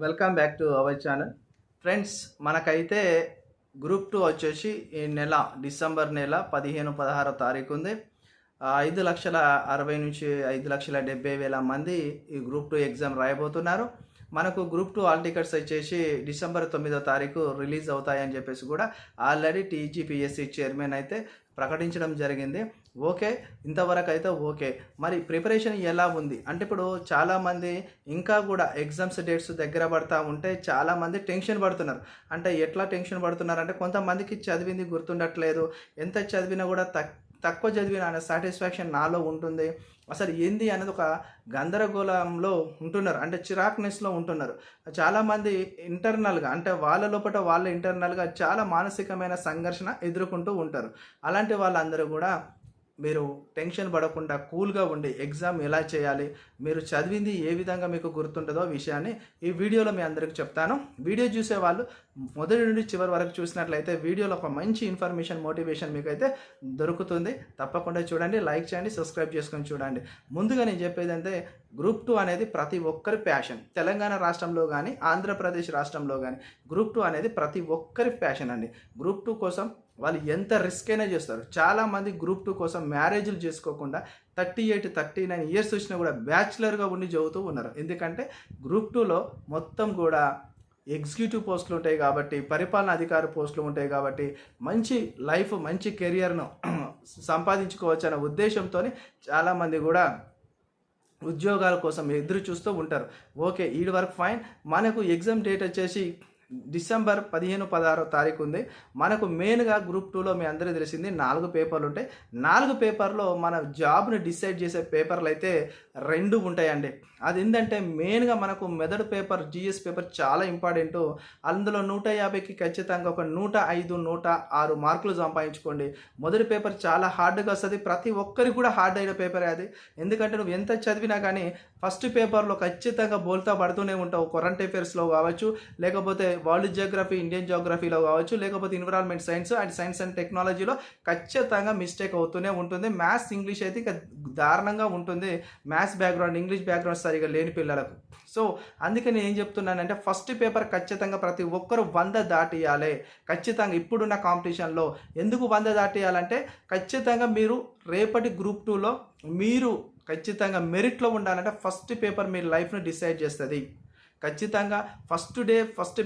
Welcome back to our channel. Friends, మనకైతే group 2 వచ్చేసి ఈ నెల డిసెంబర్ నెల 15, 16 తారీఖు ఉంది. 5,60,000 నుంచి 5,70,000 మంది ఈ గ్రూప్ 2 ఎగ్జామ్ రాయబోతున్నారు. మనకు గ్రూప్ 2 హాల్ టికెట్స్ వచ్చేసి డిసెంబర్ 9వ తారీఖు రిలీజ్ అవుతాయని చెప్పేసి కూడా ఆల్రెడీ టీజీపీఎస్సీ చైర్మన్ అయితే ప్రకటించడం జరిగింది. ఓకే, ఇంతవరకు అయితే ఓకే. మరి ప్రిపరేషన్ ఎలా ఉంది అంటే ఇప్పుడు చాలామంది ఇంకా కూడా ఎగ్జామ్స్ డేట్స్ దగ్గర పడతా ఉంటే చాలామంది టెన్షన్ పడుతున్నారు. అంటే ఎట్లా టెన్షన్ పడుతున్నారు అంటే కొంతమందికి చదివింది గుర్తుండట్లేదు, ఎంత చదివినా కూడా తక్కువ చదివిన అనే సాటిస్ఫాక్షన్ నాలో ఉంటుంది. అసలు ఏంది అనేది ఒక గందరగోళంలో ఉంటున్నారు, అంటే చిరాక్నెస్లో ఉంటున్నారు. చాలామంది ఇంటర్నల్గా అంటే వాళ్ళ లోపల వాళ్ళ ఇంటర్నల్గా చాలా మానసికమైన సంఘర్షణ ఎదుర్కొంటూ ఉంటారు. అలాంటి వాళ్ళందరూ కూడా మీరు టెన్షన్ పడకుండా కూల్గా ఉండి ఎగ్జామ్ ఎలా చేయాలి, మీరు చదివింది ఏ విధంగా మీకు గుర్తుంటుందో విషయాన్ని ఈ వీడియోలో మీ అందరికీ చెప్తాను. వీడియో చూసే వాళ్ళు మొదటి నుండి చివరి వరకు చూసినట్లయితే వీడియోలో ఒక మంచి ఇన్ఫర్మేషన్, మోటివేషన్ మీకు అయితే దొరుకుతుంది. తప్పకుండా చూడండి, లైక్ చేయండి, సబ్స్క్రైబ్ చేసుకొని చూడండి. ముందుగా నేను చెప్పేది అంటే గ్రూప్ 2 అనేది ప్రతి ఒక్కరి ప్యాషన్. తెలంగాణ రాష్ట్రంలో కానీ ఆంధ్రప్రదేశ్ రాష్ట్రంలో కానీ గ్రూప్ 2 అనేది ప్రతి ఒక్కరి ప్యాషన్ అండి. గ్రూప్ 2 కోసం వాళ్ళు ఎంత రిస్క్ అయినా చేస్తారు. చాలామంది గ్రూప్ 2 కోసం మ్యారేజ్లు చేసుకోకుండా 38, 39 ఇయర్స్ వచ్చినా కూడా బ్యాచులర్గా ఉండి చదువుతూ ఉన్నారు. ఎందుకంటే గ్రూప్ 2లో మొత్తం కూడా ఎగ్జిక్యూటివ్ పోస్టులు ఉంటాయి కాబట్టి, పరిపాలన అధికార పోస్టులు ఉంటాయి కాబట్టి మంచి లైఫ్, మంచి కెరియర్ను సంపాదించుకోవచ్చు అనే ఉద్దేశంతో చాలామంది కూడా ఉద్యోగాల కోసం ఎదురు చూస్తూ ఉంటారు. ఓకే, ఈడి వరకు ఫైన్. మనకు ఎగ్జామ్ డేట్ వచ్చేసి డిసెంబర్ 15, 16 తారీఖు ఉంది. మనకు మెయిన్గా గ్రూప్ 2లో మీ అందరికీ తెలిసింది 4 పేపర్లు ఉంటాయి. 4 పేపర్లో మన జాబ్ని డిసైడ్ చేసే పేపర్లు అయితే 2 ఉంటాయండి. అది ఏంటంటే మెయిన్గా మనకు మెదడు పేపర్, జిఎస్ పేపర్ చాలా ఇంపార్టెంట్. అందులో 150కి ఖచ్చితంగా ఒక 105, 106 మార్కులు సంపాదించుకోండి. మొదటి పేపర్ చాలా హార్డ్గా వస్తుంది, ప్రతి ఒక్కరికి కూడా హార్డ్ అయిన పేపరే అది. ఎందుకంటే నువ్వు ఎంత చదివినా కానీ ఫస్ట్ పేపర్లో ఖచ్చితంగా బోల్తా పడుతూనే ఉంటావు. కరెంట్ అఫైర్స్లో కావచ్చు, లేకపోతే వరల్డ్ జియోగ్రఫీ, ఇండియన్ జియోగ్రఫీలో కావచ్చు, లేకపోతే environment science and science and టెక్నాలజీలో ఖచ్చితంగా మిస్టేక్ అవుతూనే ఉంటుంది. మ్యాథ్స్, ఇంగ్లీష్ అయితే ఇక దారుణంగా ఉంటుంది. మ్యాథ్స్ బ్యాక్గ్రౌండ్, ఇంగ్లీష్ బ్యాక్గ్రౌండ్ సరిగా లేని పిల్లలకు. సో అందుకే నేను ఏం చెప్తున్నానంటే ఫస్ట్ పేపర్ ఖచ్చితంగా ప్రతి ఒక్కరు 100 దాటియాలి. ఖచ్చితంగా ఇప్పుడున్న కాంపిటీషన్లో ఎందుకు 100 దాటియాలంటే ఖచ్చితంగా మీరు రేపటి గ్రూప్ 2లో మీరు ఖచ్చితంగా మెరిట్లో ఉండాలంటే ఫస్ట్ పేపర్ మీ లైఫ్ను డిసైడ్ చేస్తుంది. ఖచ్చితంగా ఫస్ట్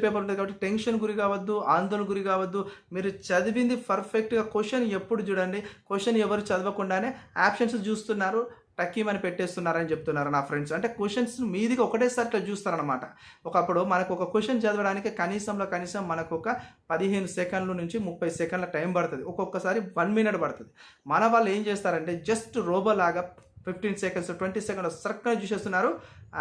పేపర్ ఉంటుంది కాబట్టి టెన్షన్ గురి కావద్దు, ఆందోళన గురి కావద్దు. మీరు చదివింది పర్ఫెక్ట్గా క్వశ్చన్ ఎప్పుడు చూడండి. క్వశ్చన్ ఎవరు చదవకుండానే ఆప్షన్స్ చూస్తున్నారు, టక్కీమని పెట్టేస్తున్నారని చెప్తున్నారు నా ఫ్రెండ్స్. అంటే క్వశ్చన్స్ మీదికి ఒకటేసారి చూస్తారనమాట. ఒకప్పుడు మనకు ఒక క్వశ్చన్ చదవడానికి కనీసం మనకు ఒక 15 సెకండ్ల నుంచి 30 సెకండ్ల టైం పడుతుంది. ఒక్కొక్కసారి 1 మినిట్ పడుతుంది. మన వాళ్ళు ఏం చేస్తారంటే జస్ట్ రోబోలాగా 15 సెకండ్స్, 20 సెకండ్స్ సర్క్గా చూసేస్తున్నారు.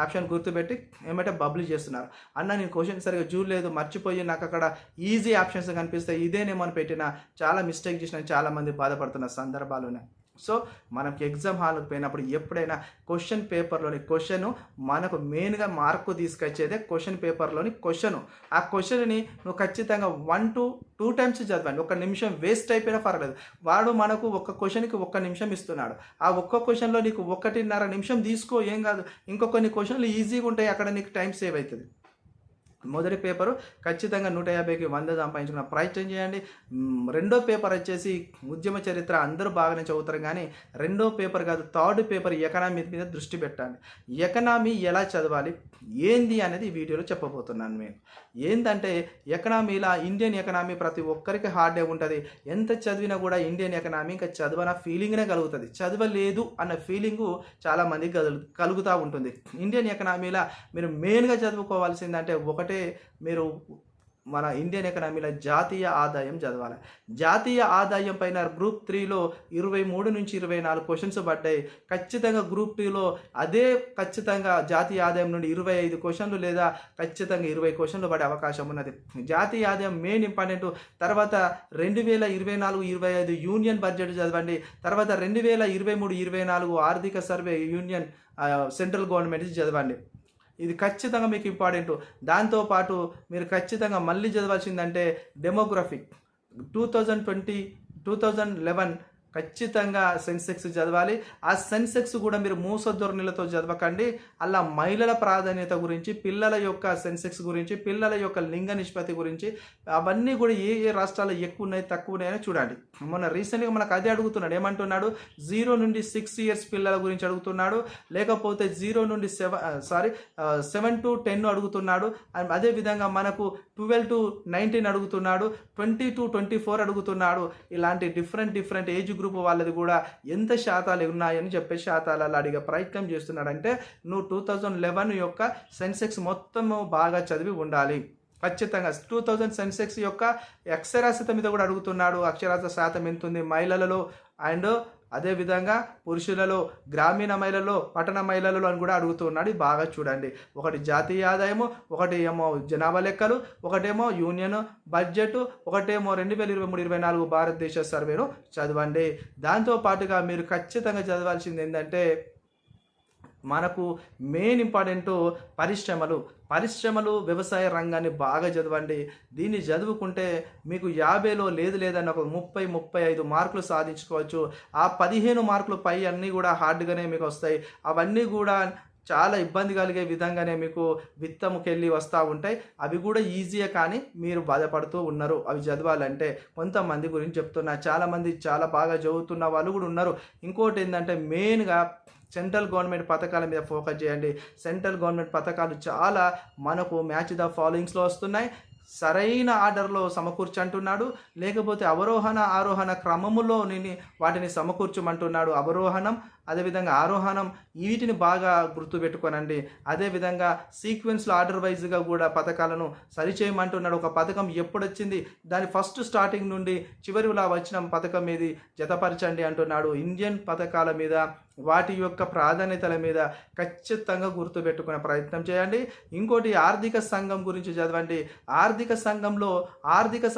ఆప్షన్ గుర్తుపెట్టి ఏమంటే బబ్లీ చేస్తున్నారు. అన్న నేను క్వశ్చన్ సరిగా చూడలేదు, మర్చిపోయి నాకు అక్కడ ఈజీ ఆప్షన్స్ కనిపిస్తాయి, ఇదేనేమో అని పెట్టిన చాలా మిస్టేక్ చేసిన చాలామంది బాధపడుతున్న సందర్భాలునే. సో మనకి ఎగ్జామ్ హాల్కి పోయినప్పుడు ఎప్పుడైనా క్వశ్చన్ పేపర్లోని క్వశ్చను మనకు మెయిన్గా మార్కు తీసుకొచ్చేదే క్వశ్చన్ పేపర్లోని క్వశ్చను. ఆ క్వశ్చన్ని నువ్వు ఖచ్చితంగా 1 to 2 టైమ్స్ చదవండి. 1 నిమిషం వేస్ట్ అయిపోయినా పర్లేదు. వాడు మనకు ఒక క్వశ్చన్కి 1 నిమిషం ఇస్తున్నాడు. ఆ ఒక్క క్వశ్చన్లో నీకు 1.5 నిమిషం తీసుకో, ఏం కాదు. ఇంకొన్ని క్వశ్చన్లు ఈజీగా ఉంటాయి, అక్కడ నీకు టైం సేవ్ అవుతుంది. మొదటి పేపరు ఖచ్చితంగా 150కి 100 సంపాదించుకున్న ప్రయత్నం చేయండి. రెండో పేపర్ వచ్చేసి ఉద్యమ చరిత్ర అందరూ బాగానే చదువుతారు, కానీ రెండో పేపర్ కాదు, థర్డ్ పేపర్ ఎకనామీ మీద దృష్టి పెట్టండి. ఎకనామీ ఎలా చదవాలి ఏంది అనేది ఈ వీడియోలో చెప్పబోతున్నాను. నేను ఏంటంటే ఎకనామీలా ఇండియన్ ఎకనామీ ప్రతి ఒక్కరికి హార్డే ఉంటుంది. ఎంత చదివినా కూడా ఇండియన్ ఎకనామీ ఇంకా చదవన ఫీలింగ్నే కలుగుతుంది, చదవలేదు అన్న ఫీలింగు చాలామందికి కలుగుతూ ఉంటుంది. ఇండియన్ ఎకనామీలా మీరు మెయిన్గా చదువుకోవాల్సిందంటే ఒకటే, మీరు మన ఇండియన్ ఎకనామీలో జాతీయ ఆదాయం చదవాలి. జాతీయ ఆదాయం పైన గ్రూప్ 3లో 23 నుంచి 24 క్వశ్చన్స్ పడ్డాయి. ఖచ్చితంగా గ్రూప్ 2లో అదే ఖచ్చితంగా జాతీయ ఆదాయం నుండి 25 క్వశ్చన్లు లేదా ఖచ్చితంగా 20 క్వశ్చన్లు పడే అవకాశం ఉన్నది. జాతీయ ఆదాయం మెయిన్ ఇంపార్టెంట్. తర్వాత 2024-25 యూనియన్ బడ్జెట్ చదవండి. తర్వాత 2023-24 ఆర్థిక సర్వే యూనియన్ సెంట్రల్ గవర్నమెంట్ చదవండి. ఇది ఖచ్చితంగా మీకు ఇంపార్టెంట్. దాంతోపాటు మీరు ఖచ్చితంగా మళ్ళీ చదవాల్సిందంటే డెమోగ్రఫిక్ 2020, 2011 ఖచ్చితంగా సెన్సెక్స్ చదవాలి. ఆ సెన్సెక్స్ కూడా మీరు మూసధోరణులతో చదవకండి. అలా మహిళల ప్రాధాన్యత గురించి, పిల్లల యొక్క సెన్సెక్స్ గురించి, పిల్లల యొక్క లింగ నిష్పత్తి గురించి, అవన్నీ కూడా ఏ ఏ రాష్ట్రాల్లో ఎక్కువ ఉన్నాయి తక్కువ ఉన్నాయని చూడండి. మొన్న రీసెంట్గా మనకు అదే అడుగుతున్నాడు. ఏమంటున్నాడు? 0 నుండి 6 ఇయర్స్ పిల్లల గురించి అడుగుతున్నాడు, లేకపోతే 0 నుండి 7 to 10 అడుగుతున్నాడు. అదేవిధంగా మనకు 12 to 19 అడుగుతున్నాడు, 20 to 24 అడుగుతున్నాడు. ఇలాంటి డిఫరెంట్ ఏజ్ గ్రూప్ వాళ్ళది కూడా ఎంత శాతాలు ఉన్నాయని చెప్పే శాతాలలో అడిగే ప్రయత్నం చేస్తున్నాడంటే నువ్వు 2011 యొక్క సెన్సెక్స్ మొత్తము బాగా చదివి ఉండాలి. ఖచ్చితంగా 2000 సెన్సెక్స్ యొక్క అక్షరాస్యత మీద కూడా అడుగుతున్నాడు. అక్షరాస్యత శాతం ఎంత ఉంది మహిళలలో అండ్ అదేవిధంగా పురుషులలో, గ్రామీణ మహిళల్లో, పట్టణ మహిళలలో అని కూడా అడుగుతున్నాడు. బాగా చూడండి. ఒకటి జాతీయ ఆదాయము, ఒకటి ఏమో జనాభా లెక్కలు, ఒకటేమో యూనియన్ బడ్జెట్, ఒకటేమో 2023-24 భారతదేశ సర్వేను చదవండి. దాంతోపాటుగా మీరు ఖచ్చితంగా చదవాల్సింది ఏంటంటే మనకు మెయిన్ ఇంపార్టెంట్ పరిశ్రమలు వ్యవసాయ రంగాన్ని బాగా చదవండి. దీన్ని చదువుకుంటే మీకు 50లో లేదని ఒక 30-35 మార్కులు సాధించుకోవచ్చు. ఆ 15 మార్కులు పై అన్నీ కూడా హార్డ్గానే మీకు వస్తాయి. అవన్నీ కూడా చాలా ఇబ్బంది కలిగే విధంగానే మీకు విత్తముకెళ్ళి వస్తూ ఉంటాయి. అవి కూడా ఈజీయే, కానీ మీరు బాధపడుతూ ఉన్నారు అవి చదవాలంటే. కొంతమంది గురించి చెప్తున్నా, చాలామంది చాలా బాగా చదువుతున్న వాళ్ళు కూడా ఉన్నారు. ఇంకోటి ఏంటంటే మెయిన్గా సెంట్రల్ గవర్నమెంట్ పథకాల మీద ఫోకస్ చేయండి. సెంట్రల్ గవర్నమెంట్ పథకాలు చాలా మనకు మ్యాచ్ ద ఫాలోయింగ్స్లో వస్తున్నాయి. సరైన ఆర్డర్లో సమకూర్చంటున్నాడు, లేకపోతే ఆరోహణ క్రమములో వాటిని సమకూర్చమంటున్నాడు. అవరోహణం అదేవిధంగా ఆరోహణం వీటిని బాగా గుర్తుపెట్టుకోనండి. అదేవిధంగా సీక్వెన్స్లో ఆర్డర్ వైజ్గా కూడా పథకాలను సరిచేయమంటున్నాడు. ఒక పథకం ఎప్పుడు వచ్చింది దాని ఫస్ట్ స్టార్టింగ్ నుండి చివరిలా వచ్చిన పథకం మీద జతపరచండి అంటున్నాడు. ఇండియన్ పథకాల మీద వాటి యొక్క ప్రాధాన్యతల మీద ఖచ్చితంగా గుర్తుపెట్టుకునే ప్రయత్నం చేయండి. ఇంకోటి ఆర్థిక సంఘం గురించి చదవండి. ఆర్థిక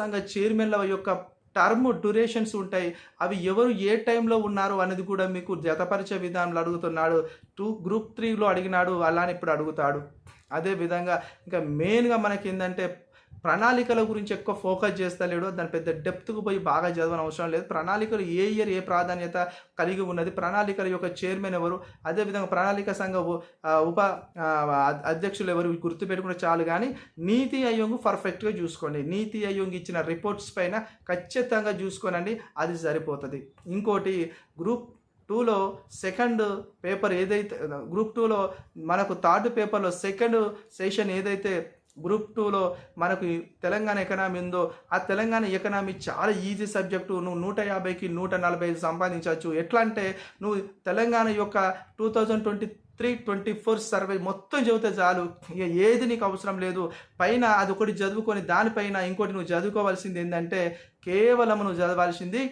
సంఘ చైర్మన్ల యొక్క టర్మ్ డ్యూరేషన్స్ ఉంటాయి. అవి ఎవరు ఏ టైంలో ఉన్నారు అనేది కూడా మీకు జతపరిచే విధానంలో అడుగుతున్నాడు. గ్రూప్ 3లో అడిగినాడు, అలానే ఇప్పుడు అడుగుతాడు. అదేవిధంగా ఇంకా మెయిన్గా మనకి ఏంటంటే ప్రణాళికల గురించి ఎక్కువ ఫోకస్ చేస్తలేడు. దాని పెద్ద డెప్త్కు పోయి బాగా చదవని అవసరం లేదు. ప్రణాళికలు ఏ ఇయర్ ఏ ప్రాధాన్యత కలిగి ఉన్నది, ప్రణాళికల యొక్క చైర్మన్ ఎవరు, అదేవిధంగా ప్రణాళిక సంఘ ఉప అధ్యక్షులు ఎవరు గుర్తుపెట్టుకుంటే చాలు. కానీ నీతి ఆయోగ్ పర్ఫెక్ట్గా చూసుకోండి. నీతి ఆయోగ్ ఇచ్చిన రిపోర్ట్స్ పైన ఖచ్చితంగా చూసుకోనండి, అది సరిపోతుంది. ఇంకోటి గ్రూప్ 2లో సెకండ్ పేపర్ ఏదైతే గ్రూప్ 2లో మనకు థర్డ్ పేపర్లో సెకండ్ సెషన్ ఏదైతే గ్రూప్ 2లో మనకు తెలంగాణ ఎకనామీ ఉందో ఆ తెలంగాణ ఎకనామీ చాలా ఈజీ సబ్జెక్టు. నువ్వు 150కి 145 సంపాదించవచ్చు. ఎట్లా అంటే నువ్వు తెలంగాణ యొక్క 2023-24 సర్వే మొత్తం చదివితే చాలు, ఇక ఏది నీకు అవసరం లేదు. పైన అది ఒకటి చదువుకొని దానిపైన ఇంకోటి నువ్వు చదువుకోవాల్సింది ఏంటంటే కేవలం నువ్వు చదవాల్సింది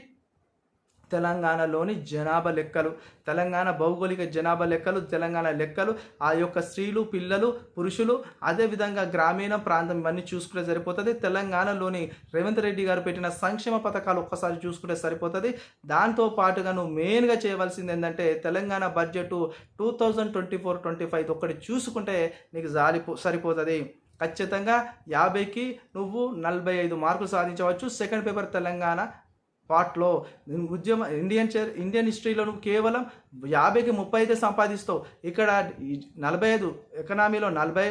తెలంగాణలోని జనాభా లెక్కలు, తెలంగాణ భౌగోళిక జనాభా లెక్కలు, తెలంగాణ లెక్కలు, ఆ యొక్క స్త్రీలు, పిల్లలు, పురుషులు, అదేవిధంగా గ్రామీణ ప్రాంతం ఇవన్నీ చూసుకుంటే సరిపోతుంది. తెలంగాణలోని రేవంత్ రెడ్డి గారు పెట్టిన సంక్షేమ పథకాలు ఒక్కసారి చూసుకుంటే సరిపోతుంది. దాంతో పాటుగా నువ్వు మెయిన్గా చేయవలసింది ఏంటంటే తెలంగాణ బడ్జెట్ 2024-25 ఒక్కటి చూసుకుంటే నీకు సరిపోతుంది. ఖచ్చితంగా 50కి నువ్వు 45 మార్కులు సాధించవచ్చు. సెకండ్ పేపర్ తెలంగాణ పార్ట్లో ఇండియన్ హిస్టరీలో నువ్వు కేవలం 50కి 35 సంపాదిస్తావు. ఇక్కడ 45 ఎకనామీలో 40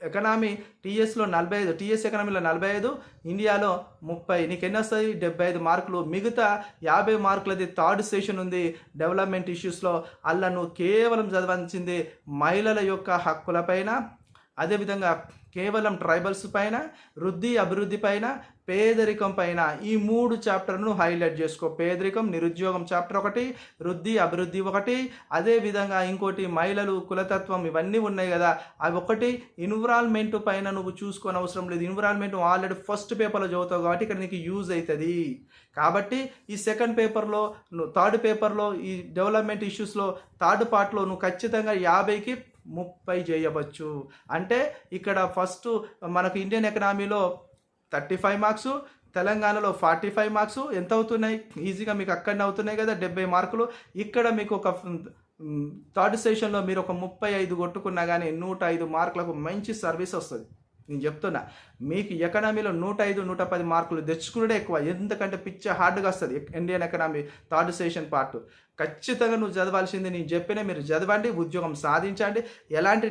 ఎకనామీ టీఎస్లో 45, టీఎస్ ఎకనామీలో 45, ఇండియాలో 30. నీకు ఎన్ని వస్తాయి? 75 మార్కులు. మిగతా 50 మార్కులది థర్డ్ సెషన్ ఉంది డెవలప్మెంట్ ఇష్యూస్లో. అలా నువ్వు కేవలం చదవాల్సింది మహిళల యొక్క హక్కులపైన, అదేవిధంగా కేవలం ట్రైబల్స్ పైన, అభివృద్ధి పైన, పేదరికం పైన. ఈ 3 చాప్టర్ను హైలైట్ చేసుకో. పేదరికం, నిరుద్యోగం చాప్టర్ 1, అభివృద్ధి 1, అదేవిధంగా ఇంకోటి మహిళలు, కులతత్వం ఇవన్నీ ఉన్నాయి కదా అవి 1. ఎన్విరాన్మెంట్ పైన నువ్వు చూసుకొని అవసరం లేదు. ఎన్విరాన్మెంట్ ఆల్రెడీ ఫస్ట్ పేపర్లో చదువుతావు కాబట్టి ఇక్కడ నీకు యూజ్ అవుతుంది. కాబట్టి ఈ సెకండ్ పేపర్లో థర్డ్ పేపర్లో ఈ డెవలప్మెంట్ ఇష్యూస్లో థర్డ్ పార్ట్లో నువ్వు ఖచ్చితంగా 50కి 30 చేయవచ్చు. అంటే ఇక్కడ ఫస్ట్ మనకు ఇండియన్ ఎకనామీలో 35 మార్క్స్, తెలంగాణలో 45 మార్క్స్. ఎంత అవుతున్నాయి? ఈజీగా మీకు అక్కడనే అవుతున్నాయి కదా 70 మార్కులు. ఇక్కడ మీకు ఒక థర్డ్ సెషన్లో మీరు ఒక 35 కొట్టుకున్నా కానీ 105 మార్కులకు మంచి సర్వీస్ వస్తుంది. నేను చెప్తున్నా, మీకు ఎకనామీలో 105, 110 మార్కులు తెచ్చుకునే ఎక్కువ. ఎందుకంటే పిచ్చ హార్డ్గా వస్తుంది Indian economy third session part. ఖచ్చితంగా నువ్వు చదవాల్సింది నేను చెప్పిన మీరు చదవండి, ఉద్యోగం సాధించండి. ఎలాంటి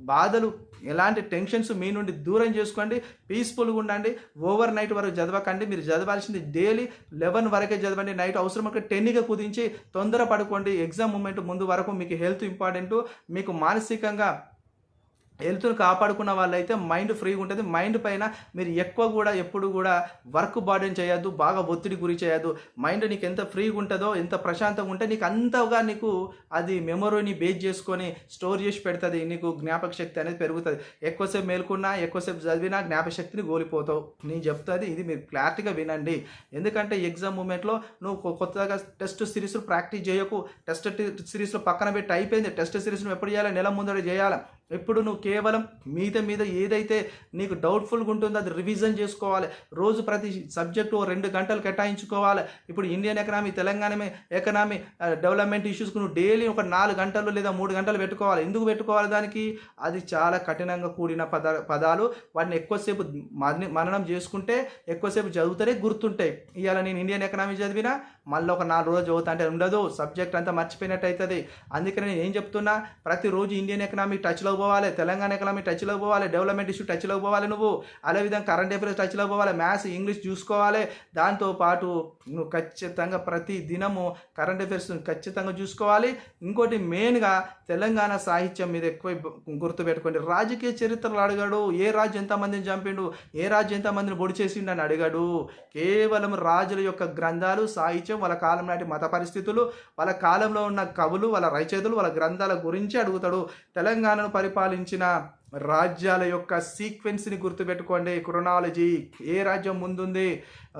బాధలు, ఎలాంటి టెన్షన్స్ మీ నుండి దూరం చేసుకోండి, పీస్ఫుల్గా ఉండండి. ఓవర్ నైట్ వరకు చదవకండి. మీరు చదవాల్సింది డైలీ 11 వరకే చదవండి. నైట్ అవసరం ఒక 10గా కుదించి తొందర పడుకోండి. ఎగ్జామ్ మూమెంట్ ముందు వరకు మీకు హెల్త్ ఇంపార్టెంట్. మీకు మానసికంగా హెల్త్ను కాపాడుకున్న వాళ్ళైతే మైండ్ ఫ్రీగా ఉంటుంది. మైండ్ పైన మీరు ఎక్కువ కూడా ఎప్పుడు కూడా వర్క్ బార్డెన్ చేయొద్దు, బాగా ఒత్తిడి గురి చేయొద్దు. మైండ్ నీకు ఎంత ఫ్రీగా ఉంటుందో, ఎంత ప్రశాంతంగా ఉంటే నీకు అంతగా నీకు అది మెమొరీని బేస్ చేసుకొని స్టోర్ చేసి పెడుతుంది. నీకు జ్ఞాపక శక్తి అనేది పెరుగుతుంది. ఎక్కువసేపు మేల్కున్నా, ఎక్కువసేపు చదివినా జ్ఞాపక శక్తిని కోల్పోతావు. నేను చెప్తుంది ఇది మీరు క్లారిటీగా వినండి. ఎందుకంటే ఎగ్జామ్ మూమెంట్లో నువ్వు కొత్తగా టెస్ట్ సిరీస్లు ప్రాక్టీస్ చేయకు. టెస్ట్ సిరీస్లో పక్కన పెట్టి అయిపోయింది. టెస్ట్ సిరీస్ను ఎప్పుడు చేయాలి? నెల ముందర చేయాలి. ఇప్పుడు నువ్వు కేవలం మీద ఏదైతే నీకు డౌట్ఫుల్గా ఉంటుందో అది రివిజన్ చేసుకోవాలి. రోజు ప్రతి సబ్జెక్టు 2 గంటలు కేటాయించుకోవాలి. ఇప్పుడు Indian economy, Telangana economy development ఇష్యూస్కు నువ్వు డైలీ ఒక 4 గంటలు లేదా 3 గంటలు పెట్టుకోవాలి. ఎందుకు పెట్టుకోవాలి? దానికి అది చాలా కఠినంగా కూడిన పదాలు. వాటిని ఎక్కువసేపు మననం చేసుకుంటే, ఎక్కువసేపు చదివితేనే గుర్తుంటాయి. ఇవాళ నేను ఇండియన్ ఎకనామీ చదివినా మళ్ళీ ఒక 4 రోజులు చదువుతా అంటే ఉండదు, సబ్జెక్ట్ అంతా మర్చిపోయినట్టు అవుతుంది. అందుకని నేను ఏం చెప్తున్నా, ప్రతిరోజు ఇండియన్ ఎకనామీ టచ్లో పోవాలి, తెలంగాణ ఎకనామీ టచ్లో పోవాలి, డెవలప్మెంట్ ఇష్యూ టచ్లో పోవాలి. నువ్వు అదేవిధంగా కరెంట్ అఫైర్స్ టచ్లో పోవాలి, మ్యాథ్స్, ఇంగ్లీష్ చూసుకోవాలి. దాంతోపాటు నువ్వు ఖచ్చితంగా ప్రతి దినము కరెంట్ అఫైర్స్ ఖచ్చితంగా చూసుకోవాలి. ఇంకోటి మెయిన్గా తెలంగాణ సాహిత్యం మీద ఎక్కువ గుర్తుపెట్టుకోండి. రాజకీయ చరిత్రలు అడిగాడు, ఏ రాజు ఎంతమందిని చంపిండు, ఏ రాజు ఎంతమందిని పొడి చేసిండు అని అడిగాడు. కేవలం రాజుల యొక్క గ్రంథాలు, సాహిత్యం, వాళ్ళ కాలం నాటి మత పరిస్థితులు, వాళ్ళ కాలంలో ఉన్న కవులు, వాళ్ళ రచయితలు, వాళ్ళ గ్రంథాల గురించి అడుగుతాడు. తెలంగాణను పరిపాలించిన రాజ్యాల యొక్క సీక్వెన్స్ని గుర్తుపెట్టుకోండి. క్రొనాలజీ, ఏ రాజ్యం ముందుంది,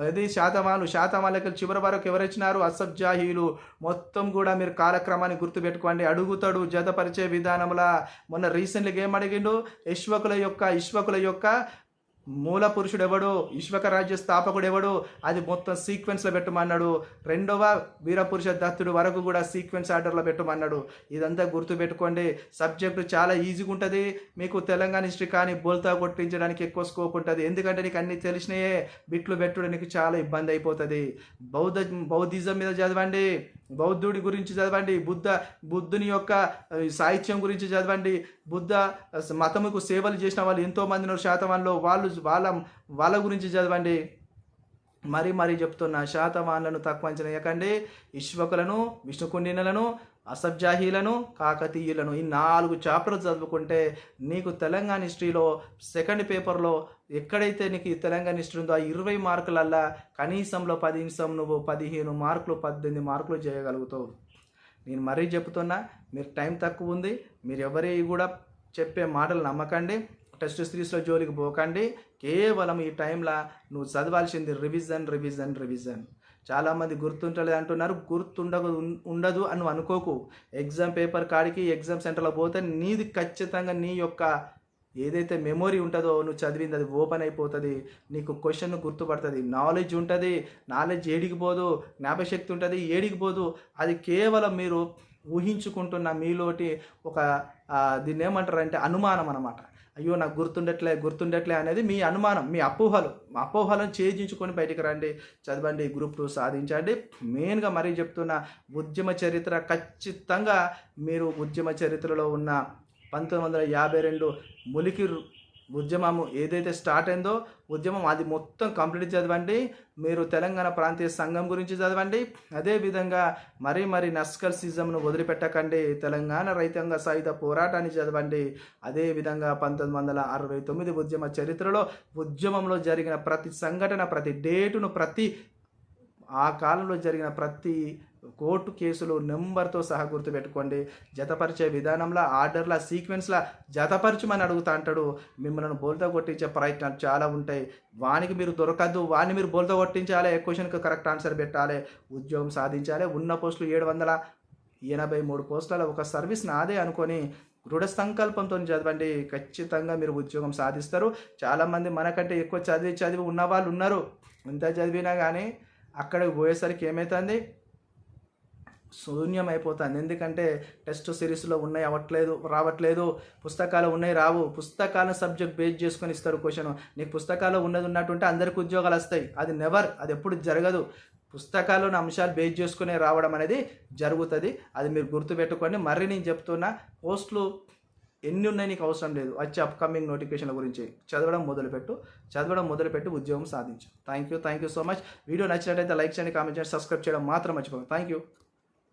అది శాతవాహనులకి చివరి వరకు ఎవరొచ్చినారు, అసబ్జాహీలు, మొత్తం కూడా మీరు కాలక్రమాన్ని గుర్తుపెట్టుకోండి. అడుగుతాడు జతపరిచే విధానంలో. మొన్న రీసెంట్గా ఏం అడిగిండు, ఇష్వకుల యొక్క మూల పురుషుడు ఎవడు, ఇష్వక రాజ్య స్థాపకుడు ఎవడు, అది మొత్తం సీక్వెన్స్లో పెట్టమన్నాడు. 2వ వీరపురుష దత్తుడు వరకు కూడా సీక్వెన్స్ ఆర్డర్లో పెట్టమన్నాడు. ఇదంతా గుర్తుపెట్టుకోండి. సబ్జెక్టు చాలా ఈజీగా ఉంటుంది. మీకు తెలంగాణ హిస్టరీ కానీ బోల్తా కొట్టించడానికి ఎక్కువ స్కోప్ ఉంటుంది. ఎందుకంటే నీకు అన్ని తెలిసినాయే, బిట్లు పెట్టుడు నీకు చాలా ఇబ్బంది అయిపోతుంది. బౌద్ధిజం మీద చదవండి, బౌద్ధుడి గురించి చదవండి, బుద్ధుని యొక్క సాహిత్యం గురించి చదవండి. బుద్ధ మతముకు సేవలు చేసిన వాళ్ళు ఎంతోమంది శాతవాహనులు, వాళ్ళ గురించి చదవండి. మరీ చెప్తున్నా, శాతవాహనులను తక్కువ అంచనా వేయకండి. ఇష్వకులను, విష్ణుకుండినులను, అసబ్జాహీలను, కాకతీయులను, ఈ 4 చాప్టర్లు చదువుకుంటే నీకు తెలంగాణ హిస్టరీలో సెకండ్ పేపర్లో ఎక్కడైతే నీకు తెలంగాణ హిస్టరీ ఉందో ఆ 20 మార్కులల్లా కనీసంలో 10 నిమిషం నువ్వు 15 మార్కులు, 18 మార్కులు చేయగలుగుతావు. నేను మరీ చెప్తున్నా, మీరు టైం తక్కువ ఉంది. మీరు ఎవరి కూడా చెప్పే మాటలు నమ్మకండి. టెస్ట్ సిరీస్లో జోలికి పోకండి. కేవలం ఈ టైంలో నువ్వు చదవాల్సింది రివిజన్. చాలామంది గుర్తుంటలేదు అంటున్నారు. ఉండదు అని అనుకోకు. ఎగ్జామ్ పేపర్ కాడికి, ఎగ్జామ్ సెంటర్లో పోతే నీది ఖచ్చితంగా నీ యొక్క ఏదైతే మెమొరీ ఉంటుందో నువ్వు చదివింది అది ఓపెన్ అయిపోతుంది. నీకు క్వశ్చన్ గుర్తుపడుతుంది. నాలెడ్జ్ ఉంటుంది. నాలెడ్జ్ ఏడికిపోదు. జ్ఞాపకశక్తి ఉంటుంది, ఏడికిపోదు. అది కేవలం మీరు ఊహించుకుంటున్న మీలోటి ఒక దీన్ని ఏమంటారంటే అనుమానం అన్నమాట. అయ్యో నాకు గుర్తుండట్లే అనేది మీ అనుమానం, మీ అపోహలను ఛేదించుకొని బయటికి రండి, చదవండి, గ్రూప్ 2 సాధించండి. మెయిన్గా మరీ చెప్తున్న ఉద్యమ చరిత్ర, ఖచ్చితంగా మీరు ఉద్యమ చరిత్రలో ఉన్న 1952 ములికి ఉద్యమం ఏదైతే స్టార్ట్ అయిందో ఉద్యమం అది మొత్తం కంప్లీట్ చదవండి. మీరు తెలంగాణ ప్రాంతీయ సంఘం గురించి చదవండి. అదేవిధంగా మరీ నస్కల్ సిజంను వదిలిపెట్టకండి. తెలంగాణ రైతాంగ సాయుధ పోరాటాన్ని చదవండి. అదేవిధంగా 1969 ఉద్యమ చరిత్రలో ఉద్యమంలో జరిగిన ప్రతి సంఘటన, ప్రతి డేటును, ఆ కాలంలో జరిగిన ప్రతి కోర్టు కేసులు నెంబర్తో సహా గుర్తుపెట్టుకోండి. జతపరిచే విధానంలో, ఆర్డర్ల, సీక్వెన్స్లా జతపరచమని అడుగుతా అంటాడు. మిమ్మల్ని బోల్తా కొట్టించే ప్రయత్నాలు చాలా ఉంటాయి. వానికి మీరు దొరకద్దు, వాడిని మీరు బోల్తా కొట్టించాలి, క్వశ్చన్కి కరెక్ట్ ఆన్సర్ పెట్టాలి, ఉద్యోగం సాధించాలి. ఉన్న పోస్టులు 783 పోస్టులలో ఒక సర్వీస్ నాదే అనుకొని దృఢ సంకల్పంతో చదవండి. ఖచ్చితంగా మీరు ఉద్యోగం సాధిస్తారు. చాలామంది మనకంటే ఎక్కువ చదివి ఉన్నవాళ్ళు ఉన్నారు. ఎంత చదివినా కానీ అక్కడికి పోయేసరికి ఏమవుతుంది, శూన్యమైపోతుంది. ఎందుకంటే టెస్ట్ సిరీస్లో ఉన్నాయి రావట్లేదు, పుస్తకాలు ఉన్నాయి రావు. పుస్తకాలను సబ్జెక్ట్ బేస్ చేసుకొని ఇస్తారు క్వశ్చన్. నీకు పుస్తకాలు ఉన్నట్టుంటే అందరికి ఉద్యోగాలు వస్తాయి. అది ఎప్పుడు జరగదు. పుస్తకాలను అంశాలు బేస్ చేసుకునే రావడం అనేది జరుగుతుంది. అది మీరు గుర్తుపెట్టుకోండి. మరి నేను చెప్తున్నా, పోస్టులు ఎన్ని ఉన్నాయి నీకు అవసరం లేదు. వచ్చే అప్కమింగ్ నోటిఫికేషన్ల గురించి చదవడం మొదలుపెట్టి ఉద్యోగం సాధించు. Thank you so much. Video నచ్చినట్టయితే లైక్ చేయండి, కామెంట్ చేయండి, సబ్స్క్రైబ్ చేయడం మాత్రం మర్చిపోండి. Thank you.